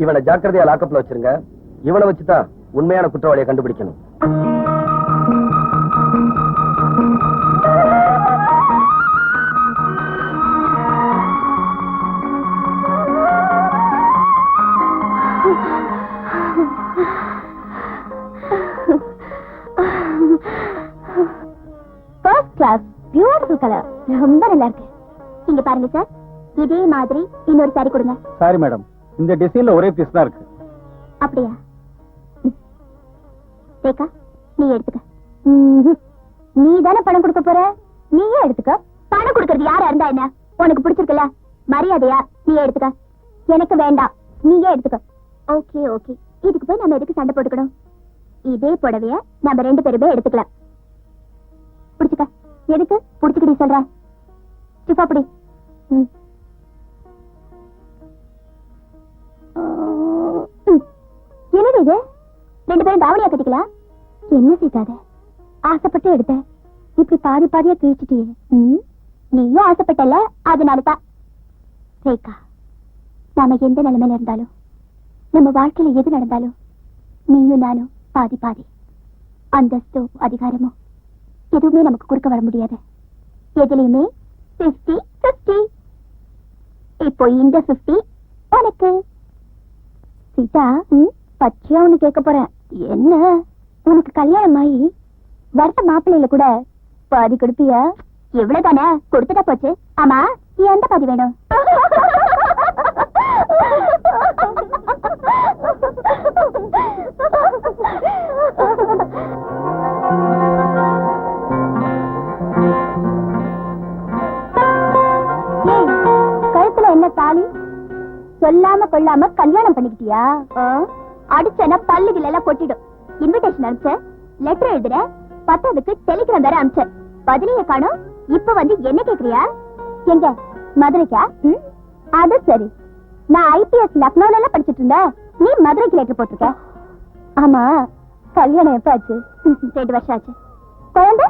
இவனை ஜாக்கிரதையா லாக்கப்ல வச்சிருங்க. இவனை வச்சுதான் உண்மையான குற்றவாளியை கண்டுபிடிக்கணும். ஃபர்ஸ்ட் கிளாஸ் பியூட்டிஃபுல் கலர், ரொம்ப நல்லா இருக்கு. இங்க பாருங்க சார், இதே மாதிரி இன்னொரு சாரி கொடுங்க. சாரி மேடம், இந்த டிசைன்ல ஒரே பீஸ் தான் இருக்கு. அப்படியா? ரேகா, நீ எடுத்துக்க. நீ தானே பணம் கொடுக்க போற, நீயே எடுத்துக்க. பணம் கொடுக்கறது யாரா இருந்தா என்ன, உனக்கு பிடிச்சிருக்குல்ல, மரியாதையா நீ எடுத்துக்க. எனக்கு வேண்டாம், நீயே எடுத்துக்க. ஓகே ஓகே, இதுக்கு போய் நம்ம எதுக்கு சண்டை போட்டுக்கணும்? இதே புடவைய நம்ம 2 பேருமே எடுத்துக்கலாம். பிடிச்சுக்க. எதுக்கு பிடிச்சுக்கிட்டே சொல்ற? சிப்பா பிடி. என்னது இது? 2 பேரும் தாவணியா கட்டிக்கலாம். என்ன சீட்டாத, ஆசைப்பட்டு எடுத்த, இப்படி பாதி பாதியா கிழிச்சிட்டியே. நீயும் ஆசைப்பட்டல, அதனாலதான். ரேகா, நாம எந்த நிலைமையில இருந்தாலும், நம்ம வாழ்க்கையில எது நடந்தாலும், நீயும் நானும் பாதி பாதி. அந்தஸ்தோ அதிகாரமோ எதுவுமே நமக்கு குறுக்க வர முடியாது. எதுலையுமே 50-50. இப்போ இந்த 50 உனக்கு. சீதா, பச்சையா ஒண்ணு கேட்க போறேன். என்ன? உனக்கு கல்யாணம் ஆகி வருத்த மாப்பிள்ளையில கூட பாதி கொடுப்பியா? எவ்வளவுதானே கொடுத்துட்டா போச்சு. ஆமா, எந்த பாதி வேணும்? கழுத்துல என்ன தாலி? சொல்லாம கொள்ளாம கல்யாணம் பண்ணிக்கிட்டியா? அடிச்சனா பல்லுகள் எல்லாம் கொட்டிடும். இன்விடேஷன் அனுப்பிச்ச, லெட்டர் எழுதுற, 10க்கு டெலிகிராம் வேற அனுப்பிச்ச, பதிலையே காணோம். இப்ப வந்து என்ன கேக்குறியா? எங்க மதுரைக்கா? அது சரி, நான் IPS லக்னோல எல்லாம் படிச்சிட்டு இருந்தேன், நீ மதுரைக்கு லெட்டர் போட்டிருக்க. ஆமா, கல்யாணம் எப்ப ஆச்சு? 2 வருஷம் ஆச்சு. குழந்தை?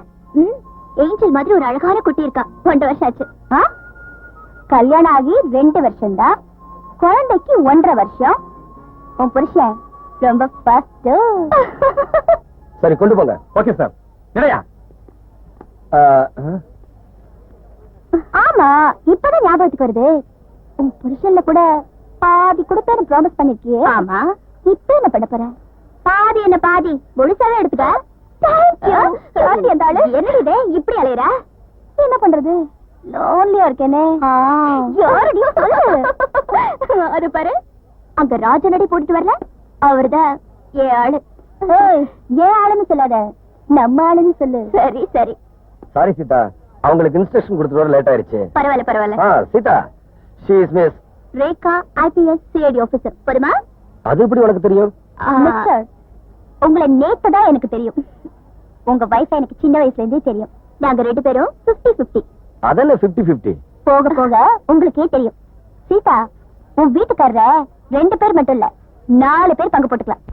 ஏஞ்சல் மாதிரி ஒரு அழகான குட்டி இருக்கா, 1 வருஷம் ஆச்சு. கல்யாணம் ஆகி 2 வருஷம் தான், குழந்தைக்கு 1.5 வருஷம். உன் புருஷன் ரொம்ப ஃபாஸ்ட். சரி, கொண்டு போங்க. Okay sir. நிறையா? ஆமா, இப்பதான் ஞாபகத்துக்கு வருது. உன் புருஷன்ல கூட பாதி கொடுப்பேன்னு ப்ராமிஸ் பண்ணிருக்கியே. ஆமா, இப்ப என்ன பண்ண போற? பாதி என்ன பாதி, முழுசாவே எடுத்துக்க. என்னது இப்படி அலையற? என்ன பண்றது, லோன்லியா இருக்கேனே. அது பாரு, அங்க ராஜனடி போட்டுட்டு வரல, அவர்தான் ஏன் ஆளு. ஏன் ஆளுன்னு சொல்லாத, நம்ம ஆளுன்னு சொல்லு. சரி சரி. சாரி சீதா, அவங்களுக்கு இன்ஸ்ட்ரக்ஷன் கொடுத்துட்டு வர லேட் ஆயிருச்சு. பரவாயில்ல பரவாயில்ல. Sita, she is Miss Rekha, IPS CID officer. போதுமா? அது எப்படி உனக்கு தெரியும்? மிஸ்டர், உங்களை நேத்து தான் எனக்கு தெரியும். உங்க வைஃப் எனக்கு சின்ன வயசுல இருந்தே தெரியும். நாங்க 2 பேரும் 50-50. அதென்ன 50-50? போக போக உங்களுக்கே தெரியும். சீதா, உன் வீட்டுக்காரர 2 பேர் மட்டும் இல்ல, 4 பேர் பங்கு போட்டுக்கலாம்.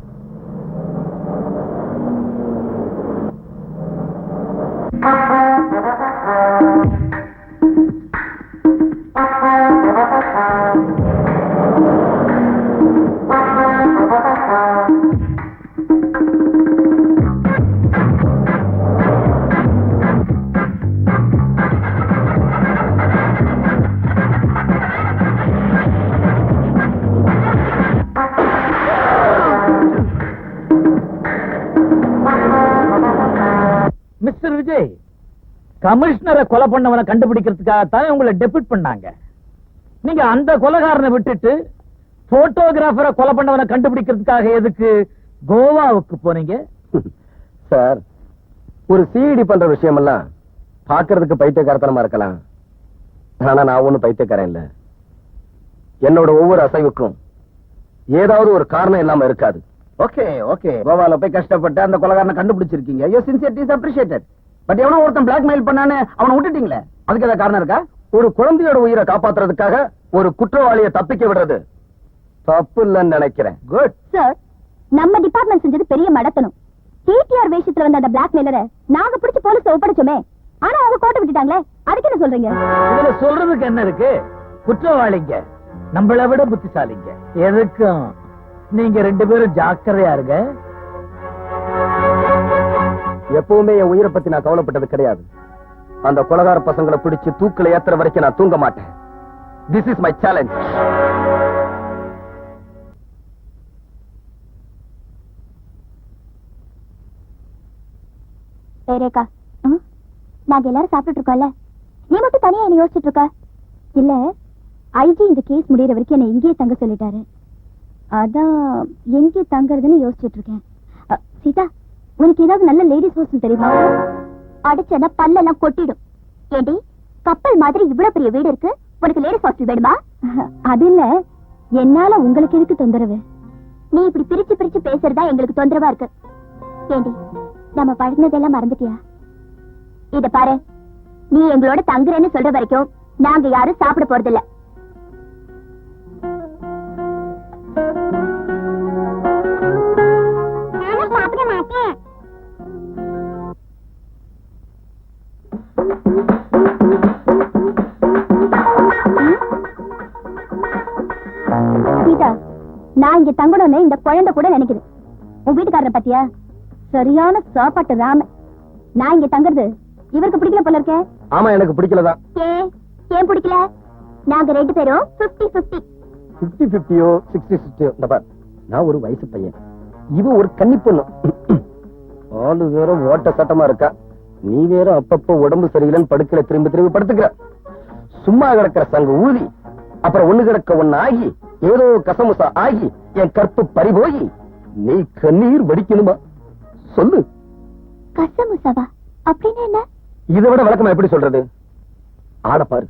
மிஸ்டர் விஜய், கமிஷனரை கொலை பண்ணவனை கண்டுபிடிக்கிறதுக்காகத்தான் உங்களை டெபியூட் பண்ணாங்க. நீங்க அந்த கொலைகாரனை விட்டுட்டு போட்டோகிராஃபரை கொலை பண்ணவனை கண்டுபிடிக்கிறதுக்காக எதுக்கு கோவாவுக்கு போனீங்க? சார், ஒரு சிஐடி பண்ற விஷயம் எல்லாம் பாக்குறதுக்கு பைத்தியக்காரத்தனமா இருக்கலாம். ஆனா நான் ஒண்ணு பைத்தியக்காரன் இல்ல. என்னோட ஒவ்வொரு அசைவுக்கும் ஏதாவது ஒரு காரணம் இல்லாம இருக்காது. ஓகே ஓகே, கோவால போய் கஷ்டப்பட்டு அந்த கொலைகாரனை கண்டுபிடிச்சிருக்கீங்க. Your sincerity is appreciated. But எவனோ ஒருத்தன் பிளாக்மெயில் பண்ணானே, அவனை விட்டுட்டீங்களே, அதுக்கு ஏதாவது காரணம் இருக்கா? ஒரு குழந்தையோட உயிரை காப்பாத்துறதுக்காக ஒரு குற்றவாளியை தப்பிக்க விடுறது தப்பு இல்லைன்னு நினைக்கிறேன். குட் சார், நம்ம டிபார்ட்மெண்ட் செஞ்சது பெரிய மடத்தனம். டிடிஆர் வேஷத்துல வந்த அந்த பிளாக்மெயிலரை நாங்க பிடிச்சு போலீஸ்ல ஒப்படைச்சோமே, ஆனா அவங்க கோட்டை விட்டுட்டாங்களே, அதுக்கு என்ன சொல்றீங்க? இதுல சொல்றதுக்கு என்ன இருக்கு? குற்றவாளிங்க நம்மளை விட புத்திசாலிங்க. எதுக்கும் நீங்க 2 பேரும் ஜாக்கிரதையா இருங்க. எப்பவுமே என் உயிரை பத்தி நான் கவலைப்பட்டது கிடையாது. அந்த கொலகார பசங்களை பிடிச்சு தூக்கில ஏத்துற வரைக்கும் நான் தூங்க மாட்டேன். This is my challenge. Rekha, நாங்க எல்லாரும் சாப்பிட்டு இருக்கோம்ல, நீ மட்டும் தனியா என்ன யோசிச்சுட்டு இருக்க? இல்ல, ஐஜி இந்த கேஸ் முடியற வரைக்கும் என்ன இங்கேயே தங்க சொல்லிட்டாரு. அதான் எங்கே தங்கறதுன்னு யோசிச்சுட்டு இருக்கேன். சீதா, உனக்கு ஏதாவது நல்ல லேடிஸ் ஹாஸ்டல் தெரியுமா? அடிச்சனா பல்லெல்லாம் கொட்டிடும். ஏண்டி, கப்பல் மாதிரி இவ்வளவு பெரிய வீடு இருக்கு, உனக்கு லேடிஸ் ஹாஸ்டல் வேணுமா? அது இல்ல, என்னால உங்களுக்கு எதுக்கு தொந்தரவு? நீ இப்படி பிரிச்சு பிரிச்சு பேசுறதா எங்களுக்கு தொந்தரவா இருக்கு. ஏண்டி, நம்ம பழகினதெல்லாம் மறந்துட்டியா? இத பாரு, நீ எங்களோட தங்குறேன்னு சொல்ற வரைக்கும் நாங்க யாரும் சாப்பிட போறதில்ல. சாப்பிட மாட்டேன். சீதா, நான் இங்க தங்கணும்னு இந்த குழந்தை கூட நினைக்குது. உன் வீட்டுக்காரரை பத்தியா? சரியான சாப்பாட்டு ராம. நான் இங்க தங்குறது இவருக்கு பிடிக்கல போல இருக்கே. ஆமா, எனக்கு பிடிக்கலதான். ஏன் பிடிக்கல? நாங்க 2 பேரும் 50-50. 50-50யோ 60-60யோ, இந்த பார், நான் ஒரு வயசு பையன், இவ ஒரு கன்னி பொண்ணு. ஆளு வேற ஓட்ட சட்டமா இருக்கா, நீ வேற அப்பப்ப உடம்பு சரியில்லைன்னு படுக்கல திரும்பி திரும்பி படுத்துக்கிற. சும்மா கிடக்கிற சங்க ஊதி, அப்புறம் ஒண்ணு கிடக்க ஒண்ணு ஆகி, ஏதோ கசமுசா ஆகி என் கற்பு பறிபோய் நீ கண்ணீர் வடிக்கணுமா? சொல்லு. கசமுசாவா அப்படின்னு என்ன? இதை விட விளக்கமா எப்படி சொல்றது? ஆட பாரு,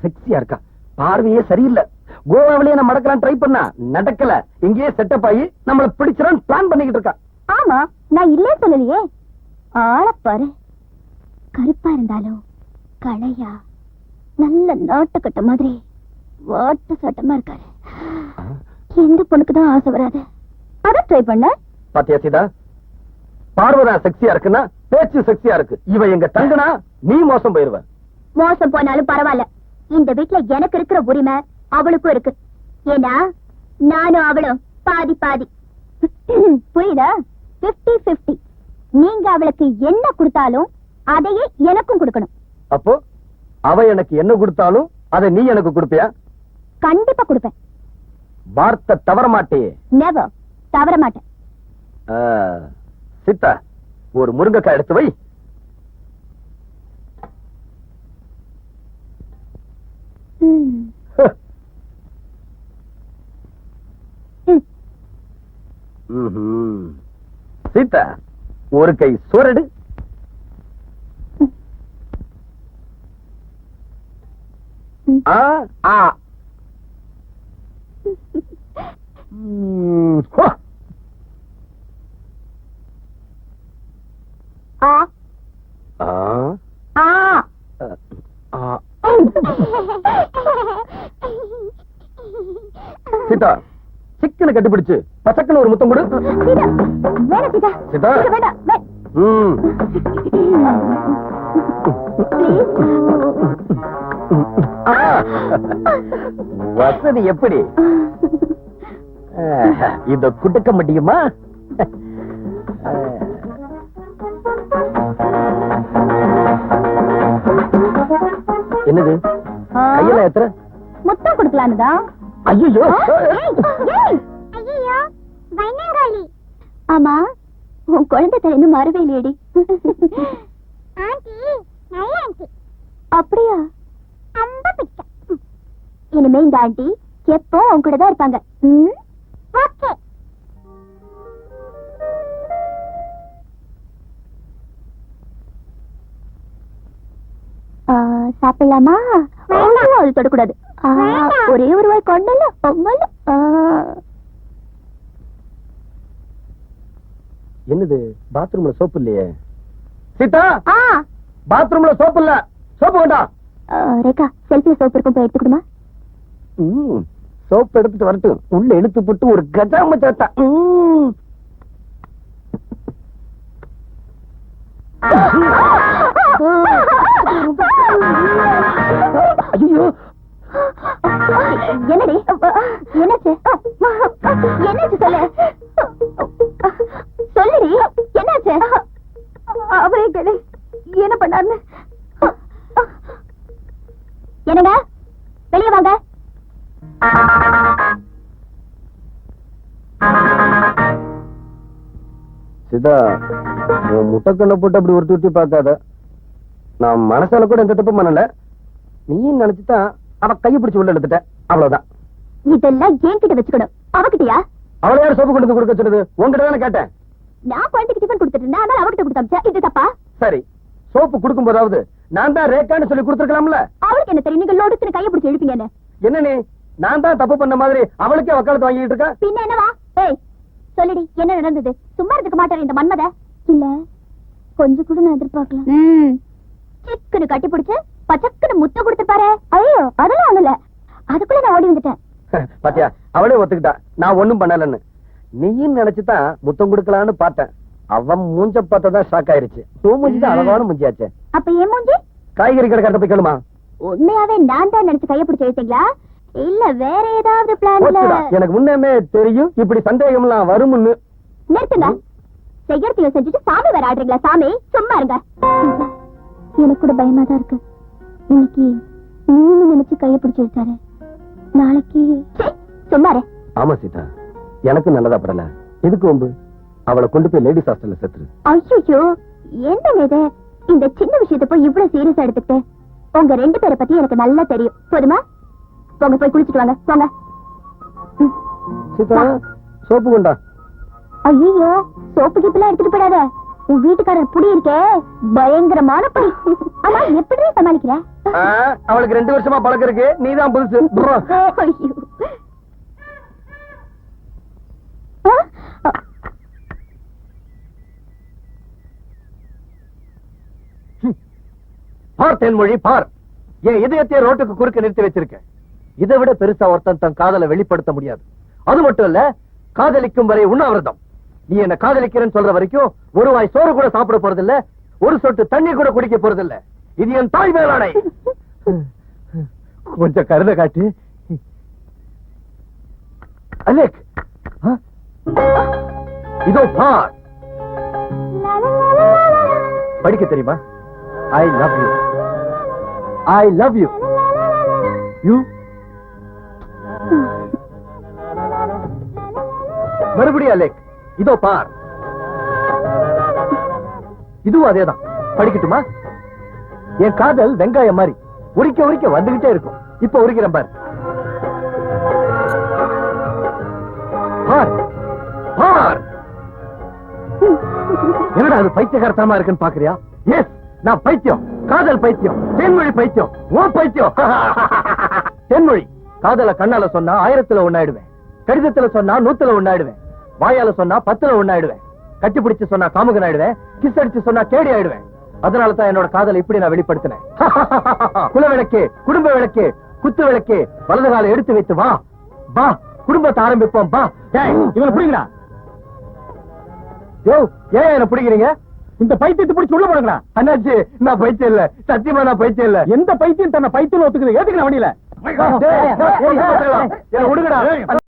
செக்ஸியா இருக்கா, பார்வையே சரியில்லை. கோவாவிலேயே நம்ம நடக்கலாம் ட்ரை பண்ணா நடக்கல, இங்கேயே செட்டப் ஆகி நம்மள பிடிச்சிடான்னு பிளான் பண்ணிக்கிட்டு இருக்கா. ஆமா, நான் இல்லே சொல்லலையே. ஆள பாரு, கருப்பா இருந்தாலும் களையா நல்ல நாட்டுக்கட்ட மாதிரி வாட்ட சட்டமா இருக்காரு. எந்த பொண்ணுக்கு தான் ஆசை வராது? அத ட்ரை பண்ண. பாத்தியா சீதா, பார்வதா செக்ஸியா இருக்குன்னா பேச்சு செக்ஸியா இருக்கு. இவ எங்க தங்குனா நீ மோசம் போயிருவ. மோசம் போனாலும் பரவாயில்ல, இந்த வீட்டுல எனக்கு இருக்கிற உரிமை அவளுக்கும் இருக்கு. ஏன்னா நானும் அவளும் பாதி பாதி. புரியுதா? 50-50. நீங்க அவளுக்கு என்ன கொடுத்தாலும் அதையே எனக்கும் கொடுக்கணும். அப்போ அவ எனக்கு என்ன கொடுத்தாலும் அதை நீ எனக்கு கொடுப்பியா? கண்டிப்பா கொடுப்பேன். வார்த்தை தவற மாட்டே? நெவர், தவற மாட்டேன். சித்தா, ஒரு முருங்கைக்காய் எடுத்து வை. சீதா, ஒரு கை சோறடு. சீதா, சிக்கனை கட்டிப்பிடிச்சு பசக்கன்னு ஒரு முத்தம் கொடு. சீதா, வசதி எப்படி? இத குடுக்க முடியுமா? என்னது கையில எத்தனை முத்தம் கொடுக்கலான்னுதான். ஐயோ, ஆமா, உன் குழந்தை தலைன்னு மறவே இல்லையடி. அப்படியா? இனிமே இந்த ஆண்டி எப்போ உன் கூட தான் இருப்பாங்க. சாப்பிடலாமா? அது தொடக்கூடாது. ஒரே ஒரு வாய் கொண்டல பொங்கல். என்னது, பாத்ரூம்ல சோப்பு இல்லையே? சீதா, பாத்ரூம்ல சோப்பு இல்ல. சோப்பு வேண்டாம். ரேகா, செல்ஃபில சோப்பு இருக்கும், போய் எடுத்துக்கணுமா? சோப்பு எடுத்துட்டு வரட்டும், உள்ள இழுத்து போட்டு ஒரு கஜாம சேத்தா. ஐயோ, என்னடி என்னாச்சு என்னாச்சு சொல்லு சொல்லுடி என்னாச்சு அவரே கேளு என்ன பண்ணாருன்னு என்னங்க வெளியே வாங்க சிதா உன் முட்டைக்கண்ணை போட்டு அப்படி ஒரு தூட்டி பார்க்காத. நான் மனசால கூட எந்த தப்பும் பண்ணல. நீயும் நினைச்சுதான் அவ கையை பிடிச்சு உள்ள எடுத்துட்ட, அவ்வளவுதான். இதெல்லாம் என்கிட்ட வச்சுக்கணும். அவகிட்டயா? அவளை யார் சோப்பு கொண்டு கொடுக்க சொன்னது? உங்ககிட்ட தானே கேட்டேன். நான் குழந்தைக்கு டிஃபன் கொடுத்துட்டு இருந்தேன், ஆனால் அவகிட்ட கொடுத்தா இது தப்பா? சரி, சோப்பு கொடுக்கும் போதாவது நான் தான் ரேக்கான்னு சொல்லி கொடுத்துருக்கலாம்ல. அவளுக்கு என்ன தெரியும்? நீங்க லோடுக்கு கையை பிடிச்சு எழுப்பீங்கன்னு. என்ன நீ நான் தான் தப்பு பண்ண மாதிரி அவளுக்கே வக்காலத்து வாங்கிட்டு இருக்கா? பின்ன என்னவா? ஏய் சொல்லுடி, என்ன நடந்தது? சும்மா இருக்க மாட்டாரு இந்த மன்மத. இல்ல கொஞ்சம் கூட நான் எதிர்பார்க்கல. சிக்குன்னு கட்டி பிடிச்சு பச்சக்குன்னு முத்தம் கொடுத்து பாரு. ஐயோ அதெல்லாம் ஒண்ணுல, அதுக்குள்ள நான் ஓடி வந்துட்டேன். பாத்தியா, அவளே ஒத்துக்கிட்டா நான் ஒண்ணும் பண்ணலன்னு. நீயும் நினைச்சுதான் முத்தம் கொடுக்கலான்னு பார்த்தேன். அவன் மூஞ்ச பார்த்ததான் ஷாக் ஆயிருச்சு. தூ மூஞ்சிதான் அழகான மூஞ்சியாச்சே. அப்ப ஏன் மூஞ்சி? காய்கறி கடைக்காரத்த போய் கேளுமா. உண்மையாவே நான் தான் நினைச்சு கைய பிடிச்சு எழுத்தீங்களா இல்ல வேற ஏதாவது பிளான்ல? எனக்கு முன்னமே தெரியும் இப்படி சந்தேகம் எல்லாம் வரும்னு. நிறுத்துங்க. செய்யறதையும் செஞ்சுட்டு சாமி வேற ஆடுறீங்களா? சாமி சும்மா இருங்க. எனக்கு கூட பயமா தான் இருக்கு. இன்னைக்கு நீங்க நினைச்சு கைய பிடிச்சு எழுத்தாரு, நாளைக்கு சும்மா இரு. ஆமா சீதா, எனக்கு நல்லதா படல. எதுக்கு வம்பு? அவளை கொண்டு போய் லேடிஸ் ஹாஸ்டல்ல சேர்த்துரு. ஐயோ என்னங்க இது? இந்த சின்ன விஷயத்தை போய் இவ்வளவு சீரியஸா எடுத்துட்டு, உங்க ரெண்டு பேரை பத்தி எனக்கு நல்லா தெரியும். போதுமா? போங்க போய் குளிச்சுட்டு வாங்க போங்க. சீதா சோப்பு கொண்டா. ஐயோ சோப்பு கிப்பெல்லாம் எடுத்துட்டு போயிடாத. உன் வீட்டுக்காரர் புடி இருக்கே பயங்கரமான பை. ஆமா எப்படி சமாளிக்கிற? அவளுக்கு 2 வருஷமா பழக்கம் இருக்கு, நீதான் புதுசு. ஐயோ. பார் தென்மொழி பார், என் இதயத்தை ரோட்டுக்கு குறுக்க நிறுத்தி வச்சிருக்கேன். இதை விட பெருசா ஒருத்தன் தன் காதலை வெளிப்படுத்த முடியாது. அது மட்டும் இல்ல, காதலிக்கும் வரை உண்ணாவிரதம். நீ என்ன காதலிக்கிறேன்னு சொல்ற வரைக்கும் ஒரு வாய் சோறு கூட சாப்பிட போறதில்ல, ஒரு சொட்டு தண்ணி கூட குடிக்க போறதில்ல. இது என் தாய் மேலாடை. கொஞ்சம் கருணை காட்டு அலெக். இதோ பார், படிக்க தெரியுமா? I love you. I love you. You? மறுபடியும் அலெக், இதோ பார். இதுவும் அதேதான். படிக்கட்டுமா? என் காதல் வெங்காயம் மாதிரி உரிக்க உரிக்க வந்துகிட்டே இருக்கும். இப்ப உரிக்கிறேன் பார். பார் பார். என்னடா அது பைத்தியகாரத்தனமா இருக்குன்னு பாக்குறியா? எஸ், நான் பைத்தியம், காதல் பைத்தியம், தென்மொழி பைத்தியம், ஓ பைத்தியம். தென்மொழி காதல கண்ணால சொன்னா 1000ல ஒண்ணாயிடுவேன், கடிதத்துல சொன்னா 100ல ஒண்ணாயிடுவேன், வாயால சொன்னா 10ல ஒண்ணாயிடுவேன், கட்டி பிடிச்சு சொன்னா காமுகன் ஆயிடுவேன், கிஸ் அடிச்சு சொன்னா கேடி ஆயிடுவேன். அதனால தான் என்னோட காதலை இப்படி நான் வெளிப்படுத்தினேன். குல விளக்கு, குடும்ப விளக்கு, குத்து விளக்கு, வலது காலை எடுத்து வைத்து வா வா, குடும்பத்தை ஆரம்பிப்போம் வா. இவனை பிடிங்கடா. யோ, ஏன் என்ன பிடிக்கிறீங்க? இந்த பைத்தியத்தை பிடிச்சு உள்ள போடுங்கடா. அண்ணாச்சி, நான் பைத்தியம் இல்ல, சத்தியமா நான் பைத்தியம் இல்ல. எந்த பைத்தியம் தன்னை பைத்தியம் ஒத்துக்குது? ஏத்துக்கலாம் வண்டியில. விடுங்கடா.